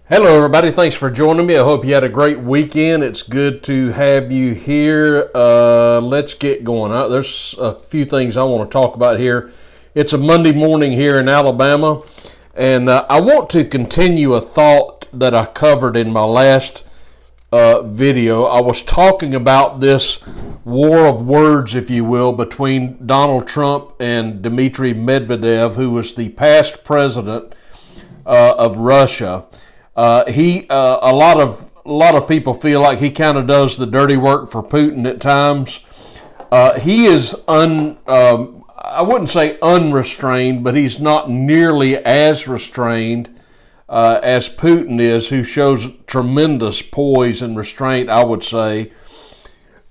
Hello, everybody. Thanks for joining me. I hope you had a great weekend. It's good to have you here. Let's get going. There's a few things I want to talk about here. It's a Monday morning here in Alabama, and I want to continue a thought that I covered in my last video. I was talking about this war of words, if you will, between Donald Trump and Dmitry Medvedev, who was the past president of Russia. A lot of people feel like he kind of does the dirty work for Putin at times. He is I wouldn't say unrestrained, but he's not nearly as restrained as Putin is, who shows tremendous poise and restraint, I would say.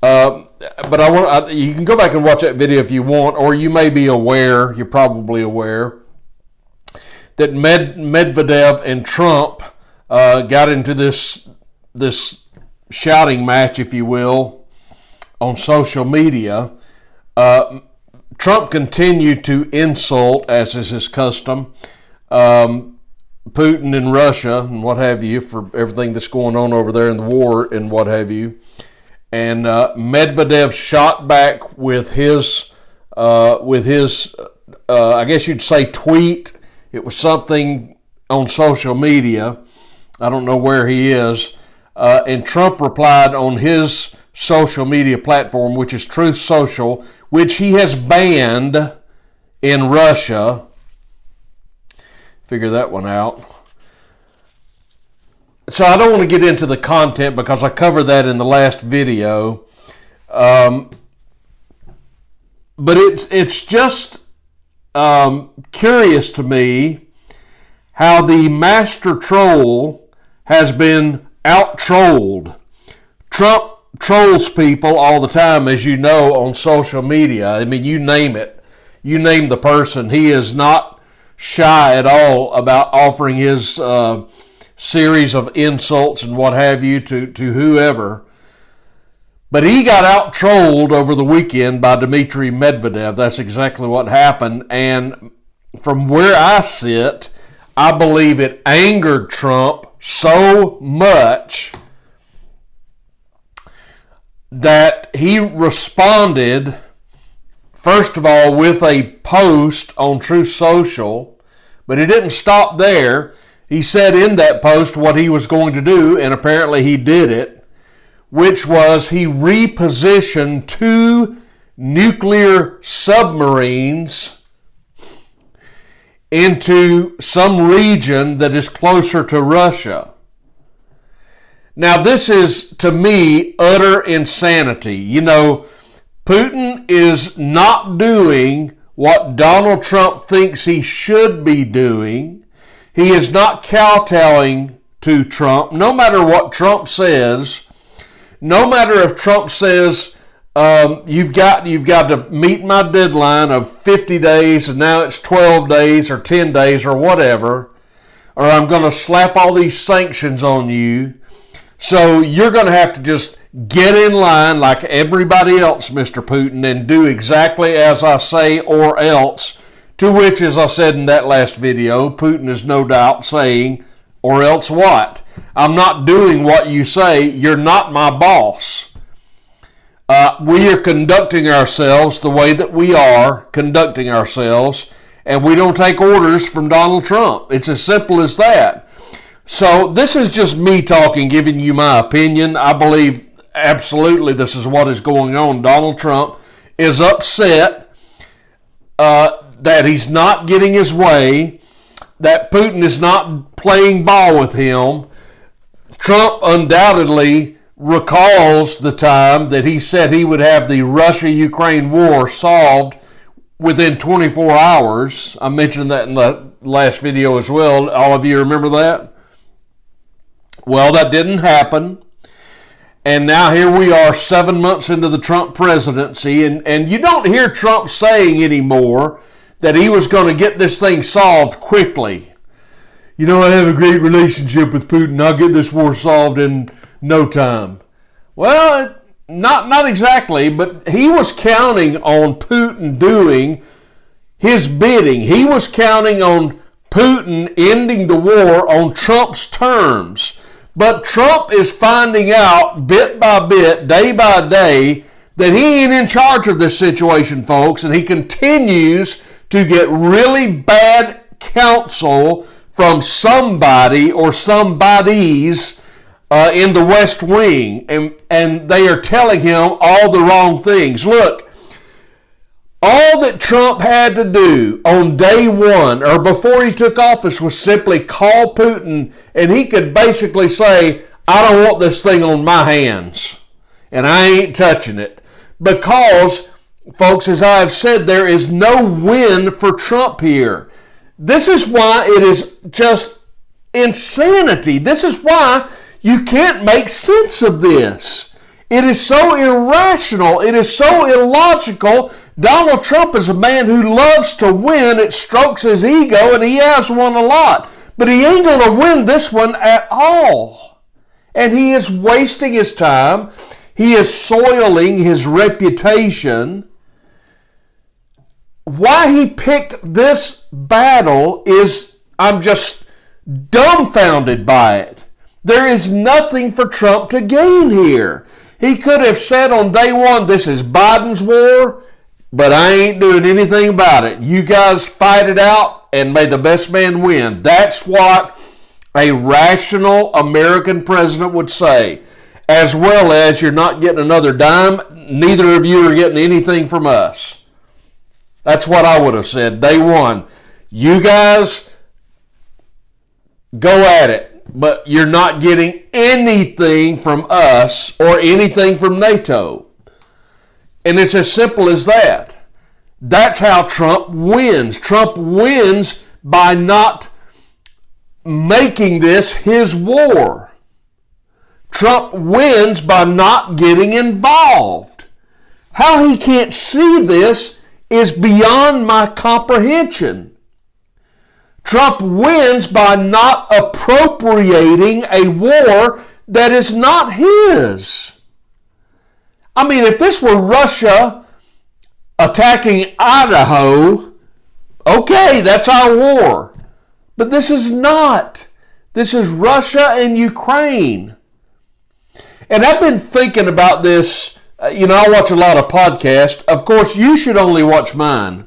But you can go back and watch that video if you want, or you may be aware, you're probably aware, that Medvedev and Trump got into this shouting match, if you will, on social media. Trump continued to insult, as is his custom, Putin and Russia and what have you, for everything that's going on over there in the war and what have you. And Medvedev shot back with his I guess you'd say tweet. It was something on social media. I don't know where he is. And Trump replied on his social media platform, which is Truth Social, which he has banned in Russia. Figure that one out. So I don't want to get into the content because I covered that in the last video. But it's just curious to me how the master troll has been out-trolled. Trump trolls people all the time, as you know, on social media. I mean, you name it. You name the person. He is not shy at all about offering his series of insults and what have you to whoever. But he got out-trolled over the weekend by Dmitry Medvedev. That's exactly what happened. And from where I sit, I believe it angered Trump so much that he responded, first of all, with a post on Truth Social, but he didn't stop there. He said in that post what he was going to do, and apparently he did it, which was he repositioned 2 nuclear submarines into some region that is closer to Russia. Now, this is, to me, utter insanity. You know, Putin is not doing what Donald Trump thinks he should be doing. He is not kowtowing to Trump, no matter what Trump says. No matter if Trump says, you've got to meet my deadline of 50 days and now it's 12 days or 10 days or whatever, or I'm going to slap all these sanctions on you. So you're going to have to just get in line like everybody else, Mr. Putin, and do exactly as I say or else. To which, as I said in that last video, Putin is no doubt saying, or else what? I'm not doing what you say. You're not my boss. We are conducting ourselves the way that we are conducting ourselves, and we don't take orders from Donald Trump. It's as simple as that. So this is just me talking, giving you my opinion. I believe absolutely this is what is going on. Donald Trump is upset that he's not getting his way, that Putin is not playing ball with him. Trump undoubtedly recalls the time that he said he would have the Russia-Ukraine war solved within 24 hours. I mentioned that in the last video as well. All of you remember that? Well, that didn't happen. And now here we are 7 months into the Trump presidency, and you don't hear Trump saying anymore that he was going to get this thing solved quickly. You know, I have a great relationship with Putin. I'll get this war solved in no time. Well, not exactly, but he was counting on Putin doing his bidding. He was counting on Putin ending the war on Trump's terms. But Trump is finding out bit by bit, day by day, that he ain't in charge of this situation, folks, and he continues to get really bad counsel from somebody or somebodies in the West Wing, and they are telling him all the wrong things. Look, all that Trump had to do on day one or before he took office was simply call Putin, and he could basically say, I don't want this thing on my hands, and I ain't touching it. Because, folks, as I have said, there is no win for Trump here. This is why it is just insanity. This is why you can't make sense of this. It is so irrational. It is so illogical. Donald Trump is a man who loves to win. It strokes his ego, and he has won a lot. But he ain't going to win this one at all. And he is wasting his time. He is soiling his reputation. Why he picked this battle is, I'm just dumbfounded by it. There is nothing for Trump to gain here. He could have said on day one, this is Biden's war, but I ain't doing anything about it. You guys fight it out and may the best man win. That's what a rational American president would say. As well as, you're not getting another dime, neither of you are getting anything from us. That's what I would have said day one. You guys go at it, but you're not getting anything from us or anything from NATO. And it's as simple as that. That's how Trump wins. Trump wins by not making this his war. Trump wins by not getting involved. How he can't see this is beyond my comprehension. Trump wins by not appropriating a war that is not his. I mean, if this were Russia attacking Idaho, okay, that's our war. But this is not. This is Russia and Ukraine. And I've been thinking about this. I watch a lot of podcasts. Of course, you should only watch mine.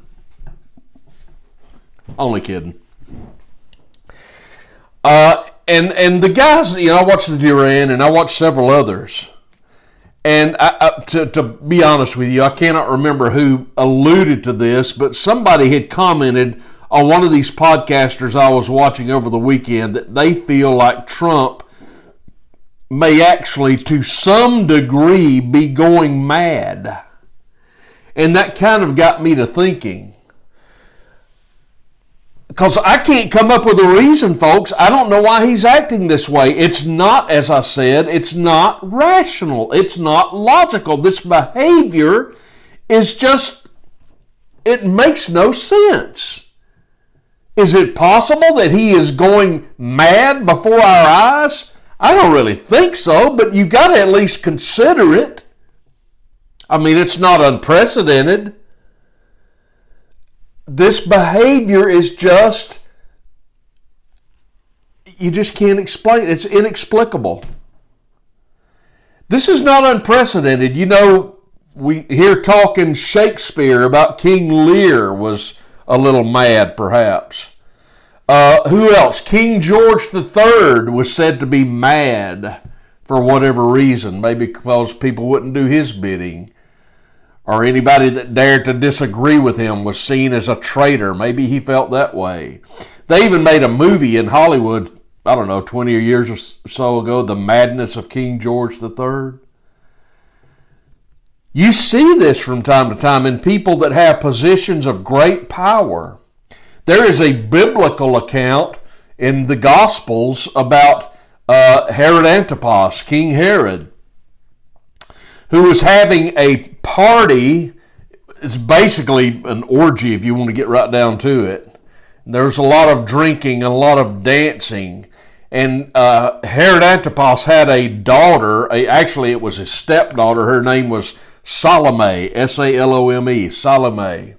Only kidding. And the guys, I watch the Duran and I watch several others. And to be honest with you, I cannot remember who alluded to this, but somebody had commented on one of these podcasters I was watching over the weekend that they feel like Trump may actually, to some degree, be going mad. And that kind of got me to thinking. Because I can't come up with a reason, folks. I don't know why he's acting this way. It's not, as I said, it's not rational. It's not logical. This behavior is just, it makes no sense. Is it possible that he is going mad before our eyes? I don't really think so, but you got to at least consider it. I mean, it's not unprecedented. This behavior is just, you just can't explain. It's inexplicable. This is not unprecedented. We hear talking Shakespeare about King Lear was a little mad, perhaps. Who else? King George III was said to be mad for whatever reason. Maybe because people wouldn't do his bidding. Or anybody that dared to disagree with him was seen as a traitor. Maybe he felt that way. They even made a movie in Hollywood, 20 years or so ago, The Madness of King George III. You see this from time to time in people that have positions of great power. There is a biblical account in the Gospels about Herod Antipas, King Herod, who was having a party. It's basically an orgy if you want to get right down to it. There's a lot of drinking and a lot of dancing. And Herod Antipas had a daughter, actually it was his stepdaughter, her name was Salome, S-A-L-O-M-E, Salome.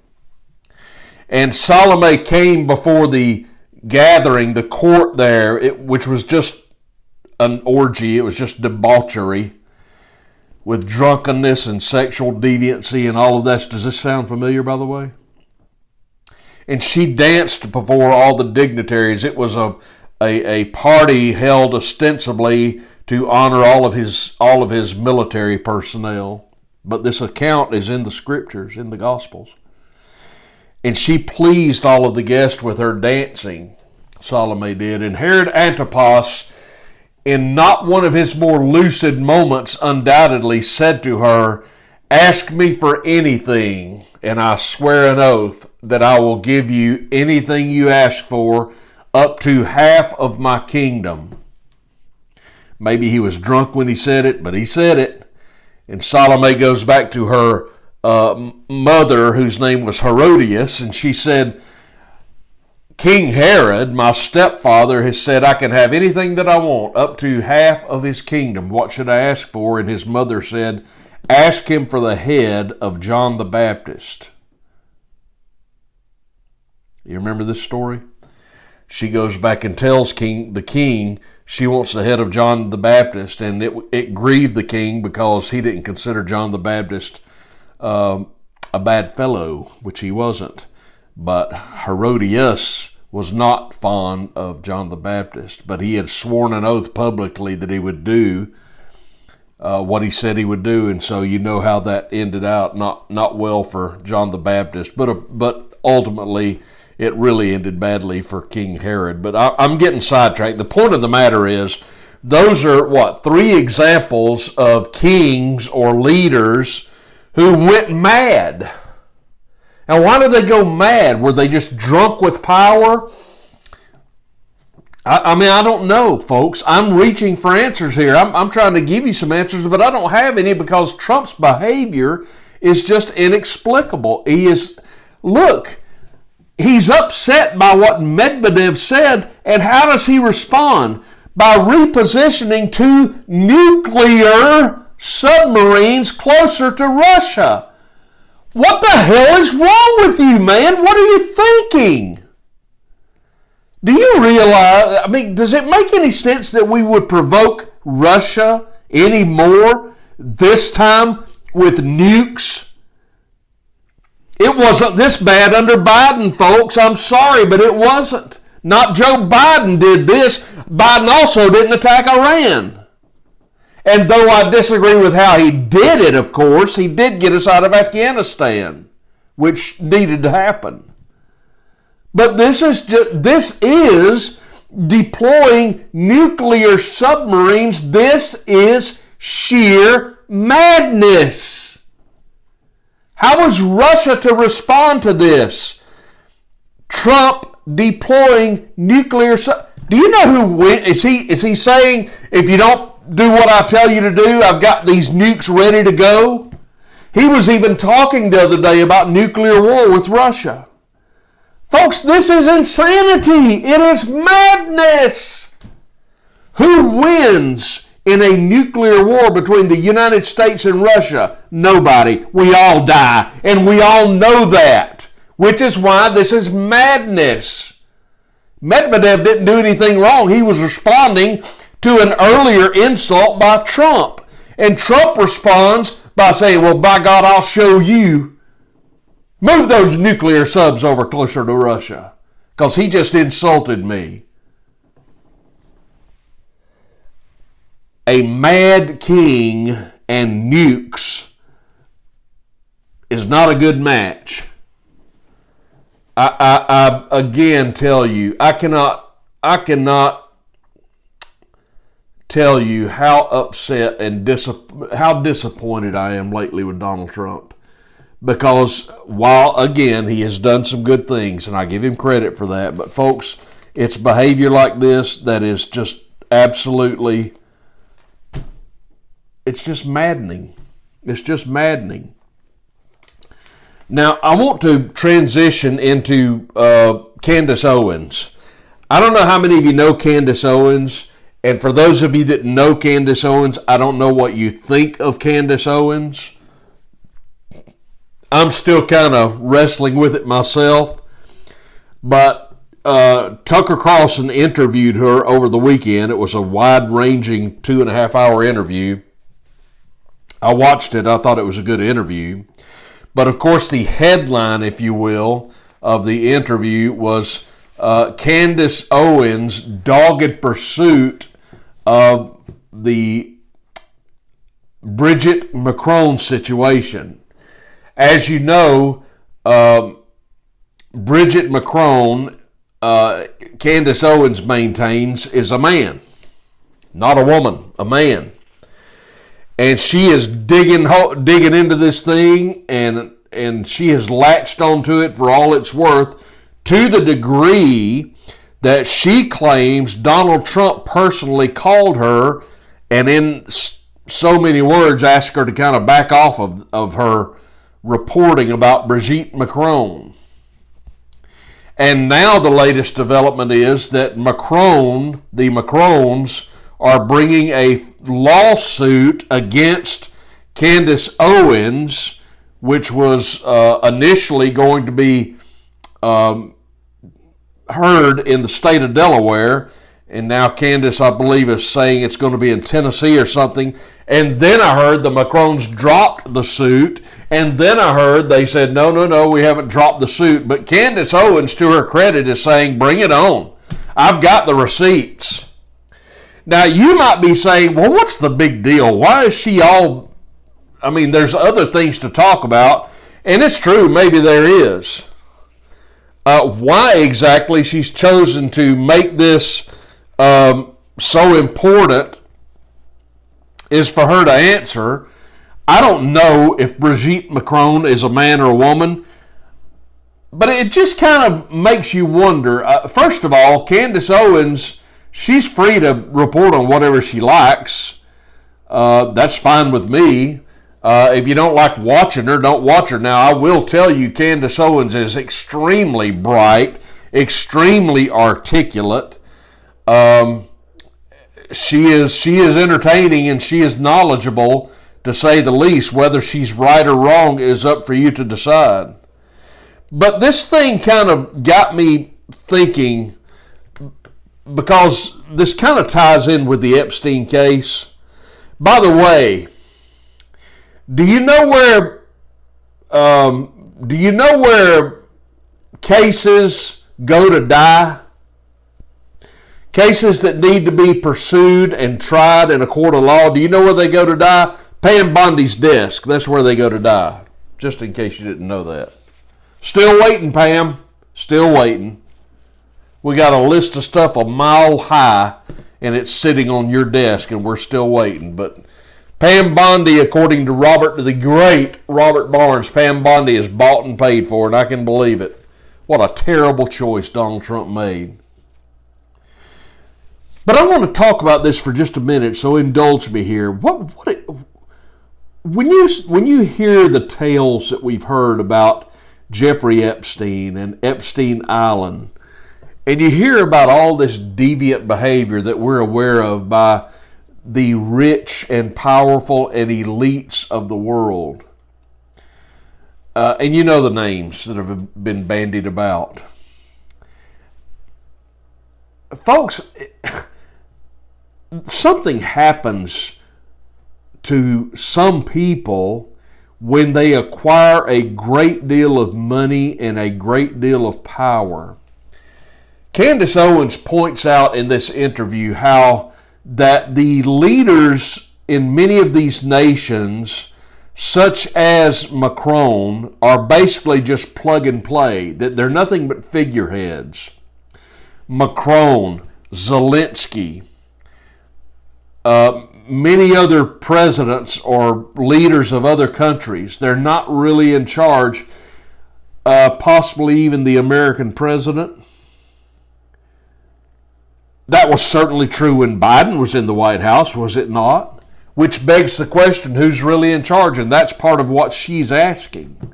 And Salome came before the gathering, the court there, which was just an orgy. It was just debauchery with drunkenness and sexual deviancy and all of that. Does this sound familiar, by the way? And she danced before all the dignitaries. It was a party held ostensibly to honor all of his military personnel. But this account is in the scriptures, in the Gospels. And she pleased all of the guests with her dancing, Salome did. And Herod Antipas, in not one of his more lucid moments, undoubtedly said to her, "Ask me for anything, and I swear an oath that I will give you anything you ask for, up to half of my kingdom." Maybe he was drunk when he said it, but he said it. And Salome goes back to her mother, whose name was Herodias, and she said, "King Herod, my stepfather, has said I can have anything that I want, up to half of his kingdom. What should I ask for?" And his mother said, "Ask him for the head of John the Baptist." You remember this story? She goes back and tells the king she wants the head of John the Baptist, and it grieved the king because he didn't consider John the Baptist a bad fellow, which he wasn't. But Herodias was not fond of John the Baptist, but he had sworn an oath publicly that he would do what he said he would do, and so you know how that ended out. Not well for John the Baptist, but ultimately it really ended badly for King Herod. But I'm getting sidetracked. The point of the matter is, those are, 3 examples of kings or leaders who went mad. Now, why did they go mad? Were they just drunk with power? I mean, I don't know, folks. I'm reaching for answers here. I'm trying to give you some answers, but I don't have any because Trump's behavior is just inexplicable. He's upset by what Medvedev said, and how does he respond? By repositioning 2 nuclear submarines closer to Russia. What the hell is wrong with you, man? What are you thinking? Do you realize, does it make any sense that we would provoke Russia anymore, this time with nukes? It wasn't this bad under Biden, folks. I'm sorry, but it wasn't. Not Joe Biden did this. Biden also didn't attack Iran. And though I disagree with how he did it, of course, he did get us out of Afghanistan, which needed to happen. But this is deploying nuclear submarines. This is sheer madness. How is Russia to respond to this? Trump deploying nuclear submarines. Do you know who is he saying, if you don't do what I tell you to do, I've got these nukes ready to go? He was even talking the other day about nuclear war with Russia. Folks, this is insanity. It is madness. Who wins in a nuclear war between the United States and Russia? Nobody. We all die. And we all know that. Which is why this is madness. Medvedev didn't do anything wrong. He was responding to an earlier insult by Trump. And Trump responds by saying, well, by God, I'll show you. Move those nuclear subs over closer to Russia, because he just insulted me. A mad king and nukes is not a good match. I again tell you, I cannot tell you how upset and how disappointed I am lately with Donald Trump. Because while, again, he has done some good things, and I give him credit for that, but folks, it's behavior like this that is just absolutely, it's just maddening. It's just maddening. Now, I want to transition into Candace Owens. I don't know how many of you know Candace Owens, and for those of you that know Candace Owens, I don't know what you think of Candace Owens. I'm still kind of wrestling with it myself, but Tucker Carlson interviewed her over the weekend. It was a wide-ranging 2.5-hour interview. I watched it. I thought it was a good interview. But, of course, the headline, if you will, of the interview was Candace Owens' dogged pursuit of the Bridget Macron situation. As you know, Bridget Macron, Candace Owens maintains, is a man. Not a woman, a man. And she is digging into this thing, and she has latched onto it for all it's worth, to the degree that she claims Donald Trump personally called her and in so many words asked her to kind of back off of her reporting about Brigitte Macron. And now the latest development is that the Macrons are bringing a lawsuit against Candace Owens, which was initially going to be heard in the state of Delaware, and now Candace, I believe, is saying it's going to be in Tennessee or something. And then I heard the Macrons dropped the suit, and then I heard they said, no, we haven't dropped the suit. But Candace Owens, to her credit, is saying, bring it on. I've got the receipts. Now, you might be saying, well, what's the big deal? Why is she all... I mean, there's other things to talk about, and it's true, maybe there is. Why exactly she's chosen to make this so important is for her to answer. I don't know if Brigitte Macron is a man or a woman, but it just kind of makes you wonder. First of all, Candace Owens, she's free to report on whatever she likes. That's fine with me. If you don't like watching her, don't watch her. Now, I will tell you, Candace Owens is extremely bright, extremely articulate. She is entertaining, and she is knowledgeable, to say the least. Whether she's right or wrong is up for you to decide. But this thing kind of got me thinking, because this kind of ties in with the Epstein case. By the way, do you know where cases go to die? Cases that need to be pursued and tried in a court of law, do you know where they go to die? Pam Bondi's desk. That's where they go to die. Just in case you didn't know that. Still waiting, Pam. Still waiting. We got a list of stuff a mile high, and it's sitting on your desk, and we're still waiting. But Pam Bondi, according to the great Robert Barnes, Pam Bondi is bought and paid for, and I can believe it. What a terrible choice Donald Trump made. But I want to talk about this for just a minute, so indulge me here. When you hear the tales that we've heard about Jeffrey Epstein and Epstein Island, and you hear about all this deviant behavior that we're aware of by the rich and powerful and elites of the world, and you know the names that have been bandied about. Folks, something happens to some people when they acquire a great deal of money and a great deal of power. Candace Owens points out in this interview how that the leaders in many of these nations, such as Macron, are basically just plug and play, that they're nothing but figureheads. Macron, Zelensky, many other presidents or leaders of other countries, they're not really in charge. Possibly even the American president. That was certainly true when Biden was in the White House, was it not? Which begs the question, who's really in charge? And that's part of what she's asking.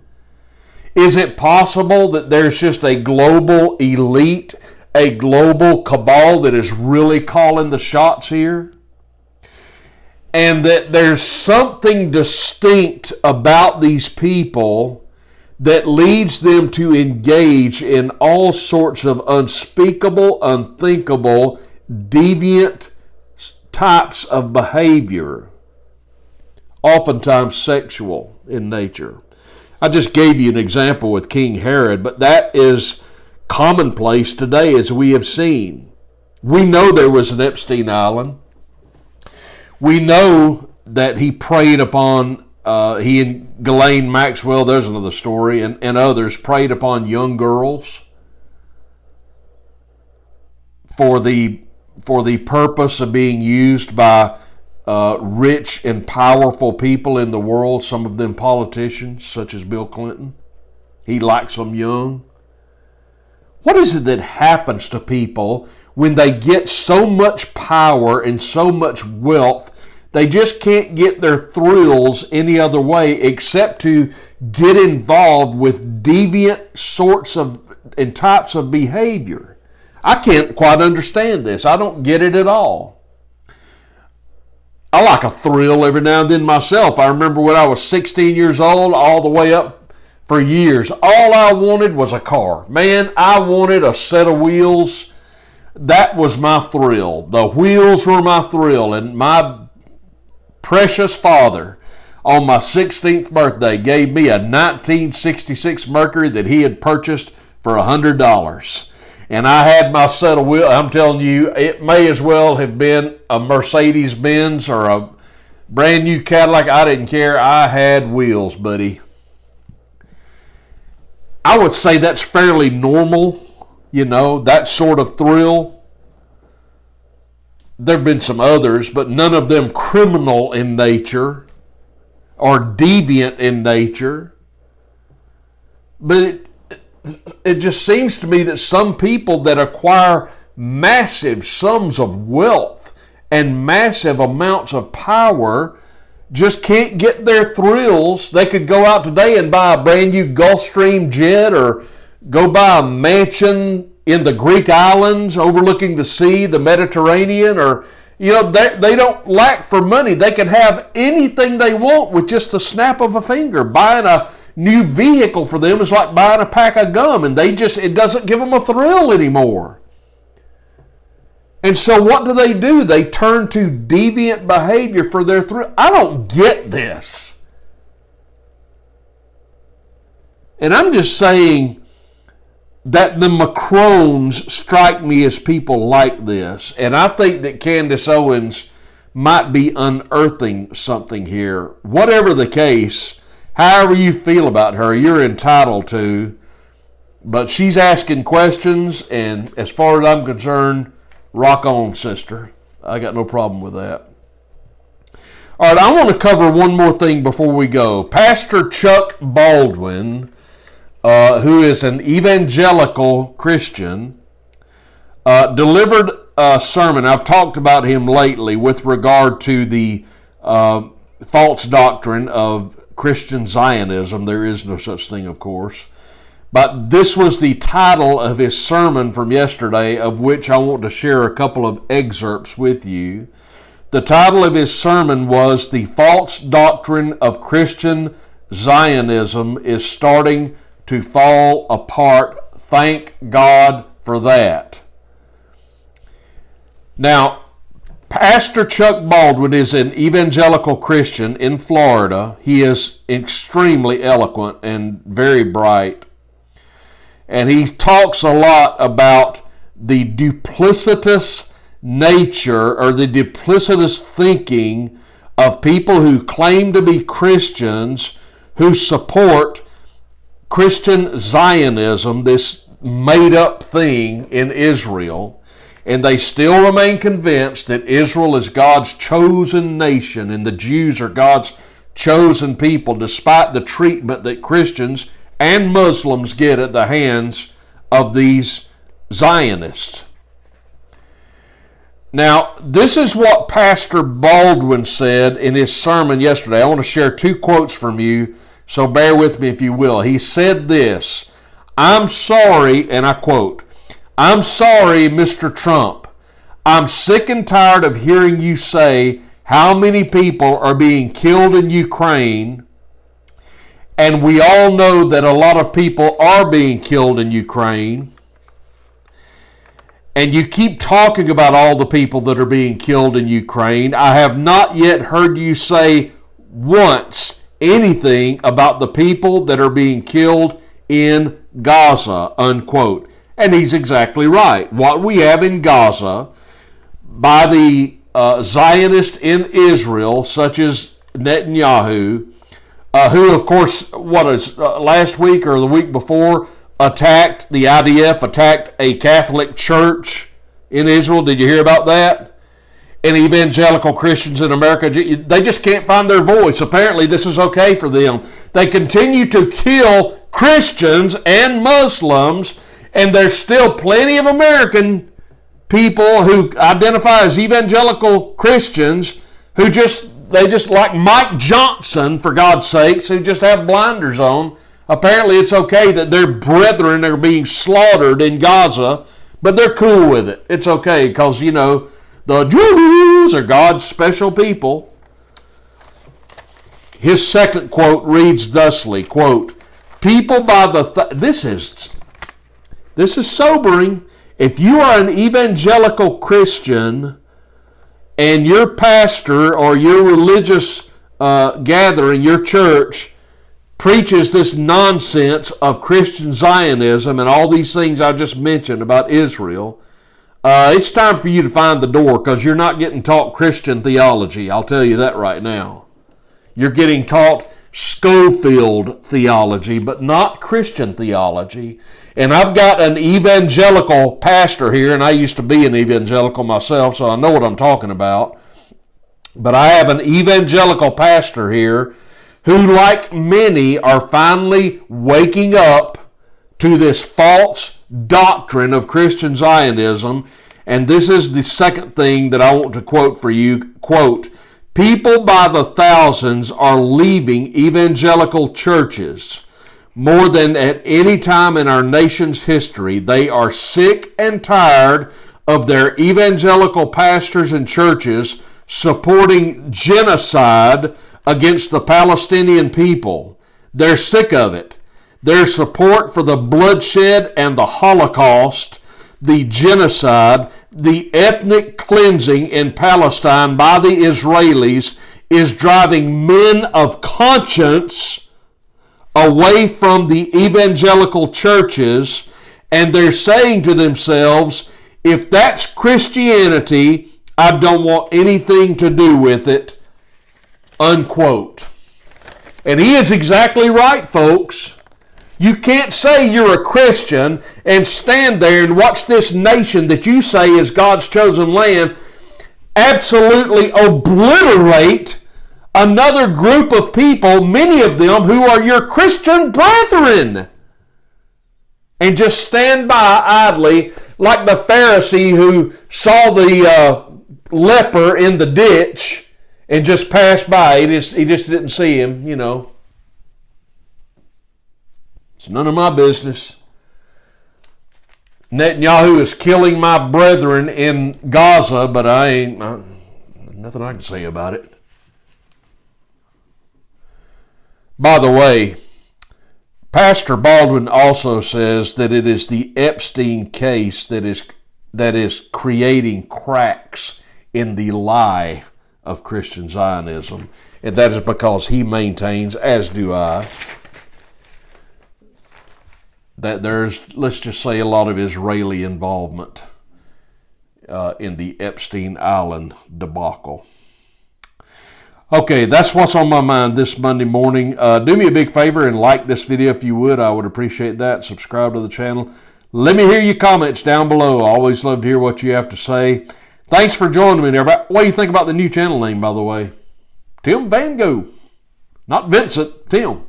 Is it possible that there's just a global elite, a global cabal that is really calling the shots here? And that there's something distinct about these people that leads them to engage in all sorts of unspeakable, unthinkable, deviant types of behavior, oftentimes sexual in nature. I just gave you an example with King Herod, but that is commonplace today, as we have seen. We know there was an Epstein Island. We know that he preyed upon, he and Ghislaine Maxwell, there's another story, and others preyed upon young girls for the purpose of being used by rich and powerful people in the world, some of them politicians, such as Bill Clinton. He likes them young. What is it that happens to people when they get so much power and so much wealth, they just can't get their thrills any other way except to get involved with deviant sorts of and types of behavior? I can't quite understand this. I don't get it at all. I like a thrill every now and then myself. I remember when I was 16 years old, all the way up for years, all I wanted was a car. Man, I wanted a set of wheels. That was my thrill. The wheels were my thrill. And my precious father, on my 16th birthday, gave me a 1966 Mercury that he had purchased for $100. And I had my set of wheels. I'm telling you, it may as well have been a Mercedes-Benz or a brand new Cadillac. I didn't care. I had wheels, buddy. I would say that's fairly normal, that sort of thrill. There have been some others, but none of them criminal in nature or deviant in nature. But it just seems to me that some people that acquire massive sums of wealth and massive amounts of power just can't get their thrills. They could go out today and buy a brand new Gulfstream jet or go buy a mansion in the Greek islands overlooking the sea, the Mediterranean, or they don't lack for money. They can have anything they want with just the snap of a finger. Buying a new vehicle for them is like buying a pack of gum, and it doesn't give them a thrill anymore. And so what do? They turn to deviant behavior for their thrill. I don't get this. And I'm just saying that the Macrones strike me as people like this. And I think that Candace Owens might be unearthing something here. Whatever the case, however you feel about her, you're entitled to. But she's asking questions, and as far as I'm concerned, rock on, sister. I got no problem with that. All right, I want to cover one more thing before we go. Pastor Chuck Baldwin, who is an evangelical Christian, delivered a sermon. I've talked about him lately with regard to the false doctrine of Christian Zionism. There is no such thing, of course. But this was the title of his sermon from yesterday, of which I want to share a couple of excerpts with you. The title of his sermon was "The False Doctrine of Christian Zionism is Starting to Fall Apart. Thank God for that." Now, Pastor Chuck Baldwin is an evangelical Christian in Florida. He is extremely eloquent and very bright. And he talks a lot about the duplicitous nature or the duplicitous thinking of people who claim to be Christians who support Christian Zionism, this made-up thing in Israel, and they still remain convinced that Israel is God's chosen nation and the Jews are God's chosen people, despite the treatment that Christians and Muslims get at the hands of these Zionists. Now, this is what Pastor Baldwin said in his sermon yesterday. I want to share two quotes from you, so bear with me if you will. He said this: "I'm sorry," and I quote, "I'm sorry, Mr. Trump. I'm sick and tired of hearing you say how many people are being killed in Ukraine And we all know that a lot of people are being killed in Ukraine. And you keep talking about all the people that are being killed in Ukraine. I have not yet heard you say once anything about the people that are being killed in Gaza, unquote. And he's exactly right. What we have in Gaza by the Zionists in Israel, such as Netanyahu, who, of course, last week or the week before, attacked the IDF, attacked a Catholic church in Israel. Did you hear about that? And evangelical Christians in America, they just can't find their voice. Apparently, this is okay for them. They continue to kill Christians and Muslims, and there's still plenty of American people who identify as evangelical Christians who they just like Mike Johnson, for God's sakes, who just have blinders on. Apparently it's okay that their brethren are being slaughtered in Gaza, but they're cool with it. It's okay because, the Jews are God's special people. His second quote reads thusly, quote, people by the... This is sobering. If you are an evangelical Christian and your pastor or your religious gathering, your church, preaches this nonsense of Christian Zionism and all these things I just mentioned about Israel, it's time for you to find the door, because you're not getting taught Christian theology. I'll tell you that right now. You're getting taught Schofield theology, but not Christian theology. And I've got an evangelical pastor here, and I used to be an evangelical myself, so I know what I'm talking about. But I have an evangelical pastor here who, like many, are finally waking up to this false doctrine of Christian Zionism. And this is the second thing that I want to quote for you. Quote, people by the thousands are leaving evangelical churches. More than at any time in our nation's history, they are sick and tired of their evangelical pastors and churches supporting genocide against the Palestinian people. They're sick of it. Their support for the bloodshed and the Holocaust, the genocide, the ethnic cleansing in Palestine by the Israelis is driving men of conscience away from the evangelical churches, and they're saying to themselves, if that's Christianity, I don't want anything to do with it, unquote. And he is exactly right, folks. You can't say you're a Christian and stand there and watch this nation that you say is God's chosen land absolutely obliterate another group of people, many of them who are your Christian brethren, and just stand by idly like the Pharisee who saw the leper in the ditch and just passed by. He just didn't see him, It's none of my business. Netanyahu is killing my brethren in Gaza, but nothing I can say about it. By the way, Pastor Baldwin also says that it is the Epstein case that is creating cracks in the lie of Christian Zionism. And that is because he maintains, as do I, that there's, let's just say, a lot of Israeli involvement in the Epstein Island debacle. Okay, that's what's on my mind this Monday morning. Do me a big favor and like this video if you would. I would appreciate that. Subscribe to the channel. Let me hear your comments down below. I always love to hear what you have to say. Thanks for joining me there. What do you think about the new channel name, by the way? Tim Van Gogh. Not Vincent, Tim.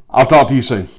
I'll talk to you soon.